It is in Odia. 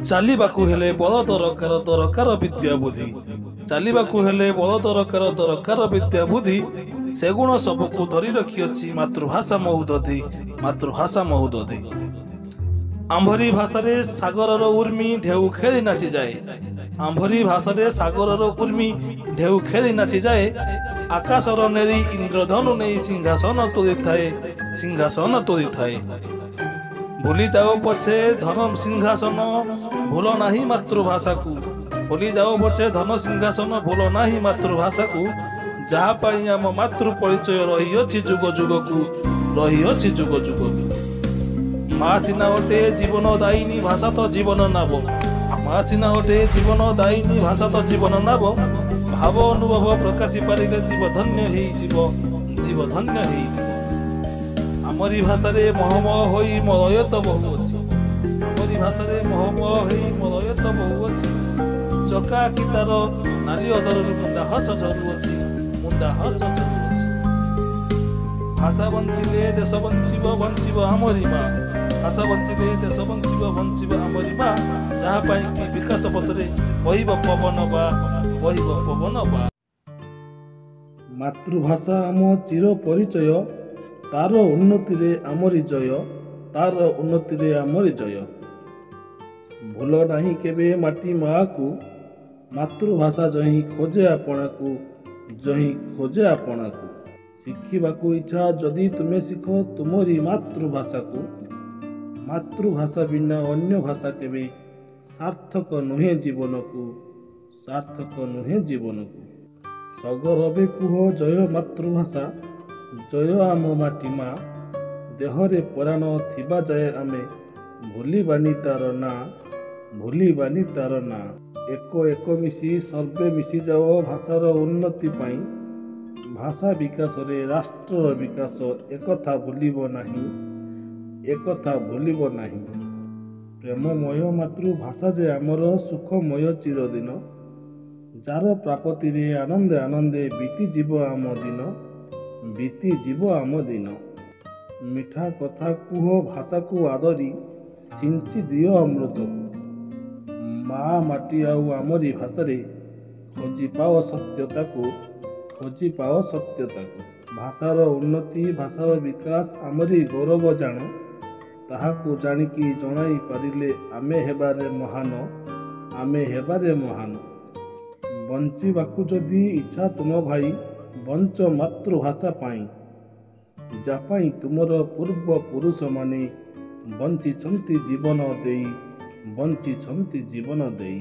ଚାଲିବାକୁ ହେଲେ ବଳ ଦରକାର ବିଦ୍ୟା ବୁଦ୍ଧି। ଚାଲିବାକୁ ହେଲେ ବଳ ଦରକାର ବିଦ୍ୟା ବୁଦ୍ଧି। ସେଗୁଣ ସବୁକୁ ଧରି ରଖିଅଛି ମାତୃଭାଷା ମହୋଦଧି। ମାତୃଭାଷା ମହୋଦଧି। ଆମ୍ଭରି ଭାଷାରେ ସାଗରର ଉର୍ମି ଢେଉ ଖେଳି ନାଚିଯାଏ। ଆମ୍ଭରି ଭାଷାରେ ସାଗରର ଉର୍ମି ଢେଉ ଖେଳି ନାଚିଯାଏ। ଆକାଶର ନେଇ ଇନ୍ଦ୍ରଧନୁ ନେଇ ସିଂହାସନ ତୋଳିଥାଏ। ସିଂହାସନ ତୋଳିଥାଏ। ଭୁଲି ଯାଅ ପଛେ ଧନ ସିଂହାସନ ଭୁଲ ନାହିଁ ମାତୃଭାଷାକୁ। ଭୁଲି ଯାଅ ପଛେ ଧନ ସିଂହାସନ ଭୁଲ ନାହିଁ ମାତୃଭାଷାକୁ। ଯାହା ପାଇଁ ଆମ ମାତୃ ପରିଚୟ ରହିଅଛି ଯୁଗ ଯୁଗକୁ। ରହିଅଛି ଯୁଗ ଯୁଗକୁ। ମା ସିନା ଅଟେ ଜୀବନ ଦାୟିନୀ ଭାଷା ତ ଜୀବନ ନାବ। ମା ସିନା ଅଟେ ଜୀବନ ଦାୟିନୀ ଭାଷା ତ ଜୀବନ ନାବ। ଭାବ ଅନୁଭବ ପ୍ରକାଶି ପାରିଲେ ଜୀବ ଧନ୍ୟ ହେଇଯିବ। ଜୀବ ଧନ୍ୟ ହେଇଯିବ। ଆମରି ଭାଷାରେ ମହମୟ ହୋଇ ମଳୟତ ବହୁଅଛି। ଆମରି ଭାଷାରେ ମହମୟ ହୋଇ ମଳୟତ ବହୁଅଛି। ଚକା କି ତାର ନାଲି ଅଦରରୁ ମୁଣ୍ଡା ହସ ଝରୁଅଛି। ମୁଣ୍ଡା ହସ ଝରୁଅଛି। ଭାଷା ବଞ୍ଚିଲେ ଦେଶ ବଞ୍ଚିବ। ବଞ୍ଚିବ ଆମରି ମା। ଭାଷା ବଞ୍ଚିଲେ ଦେଶ ବଞ୍ଚିବ। ବଞ୍ଚିବ ଆମରି ମା। ଯାହା ପାଇଁ କି ବିକାଶ ପଥରେ ବହିବ ପବନ ବା। ବହିବ ପବନ ବା। ମାତୃଭାଷା ଆମ ଚିର ପରିଚୟ। ତାର ଉନ୍ନତିରେ ଆମରି ଜୟ। ତାର ଉନ୍ନତିରେ ଆମରି ଜୟ। ଭୁଲ ନାହିଁ କେବେ ମାଟି ମାଆକୁ। ମାତୃଭାଷା ଯହିଁ ଖୋଜେ ଆପଣାକୁ। ଯହିଁ ଖୋଜେ ଆପଣାକୁ। ଶିଖିବାକୁ ଇଚ୍ଛା ଯଦି ତୁମେ ଶିଖ ତୁମରି ମାତୃଭାଷାକୁ। ମାତୃଭାଷା ବିନା ଅନ୍ୟ ଭାଷା କେବେ ସାର୍ଥକ ନୁହେଁ ଜୀବନକୁ। ସାର୍ଥକ ନୁହେଁ ଜୀବନକୁ। ସଗର୍ବେ କୁହ ଜୟ ମାତୃଭାଷା। ଜୟ ଆମ ମାଟି ମା। ଦେହରେ ପ୍ରାଣ ଥିବା ଯାଏ ଆମେ ଭୁଲିବାନି ତାର ନାଁ। ଭୁଲିବାନି ତାର ନାଁ। ଏକ ଏକ ମିଶି ସର୍ବେ ମିଶିଯାଅ ଭାଷାର ଉନ୍ନତି ପାଇଁ। ଭାଷା ବିକାଶରେ ରାଷ୍ଟ୍ରର ବିକାଶ ଏକଥା ଭୁଲିବ ନାହିଁ। ଏକଥା ଭୁଲିବ ନାହିଁ। ପ୍ରେମମୟ ମାତୃଭାଷା ଯେ ଆମର ସୁଖମୟ ଚିରଦିନ। ଯାର ପ୍ରାପତିରେ ଆନନ୍ଦେ ଆନନ୍ଦେ ବିତିଯିବ ଆମ ଦିନ। ବିତିଯିବ ଆମ ଦିନ। ମିଠା କଥା କୁହ ଭାଷାକୁ ଆଦରି ସିଞ୍ଚି ଦିଅ ଅମୃତକୁ। ମା ମାଟି ଆଉ ଆମରି ଭାଷାରେ ଖୋଜି ପାଅ ସତ୍ୟତାକୁ। ଖୋଜି ପାଅ ସତ୍ୟତାକୁ। ଭାଷାର ଉନ୍ନତି ଭାଷାର ବିକାଶ ଆମରି ଗୌରବ ଜାଣ। ତାହାକୁ ଜାଣିକି ଜଣାଇ ପାରିଲେ ଆମେ ହେବାରେ ମହାନ। ଆମେ ହେବାରେ ମହାନ। ବଞ୍ଚିବାକୁ ଯଦି ଇଚ୍ଛା ତୁମ ଭାଇ ବଞ୍ଚ ମାତୃଭାଷା ପାଇଁ। ଯା ପାଇଁ ତୁମର ପୂର୍ବ ପୁରୁଷମାନେ ବଞ୍ଚିଛନ୍ତି ଜୀବନ ଦେଇ। ବଞ୍ଚିଛନ୍ତି ଜୀବନ ଦେଇ।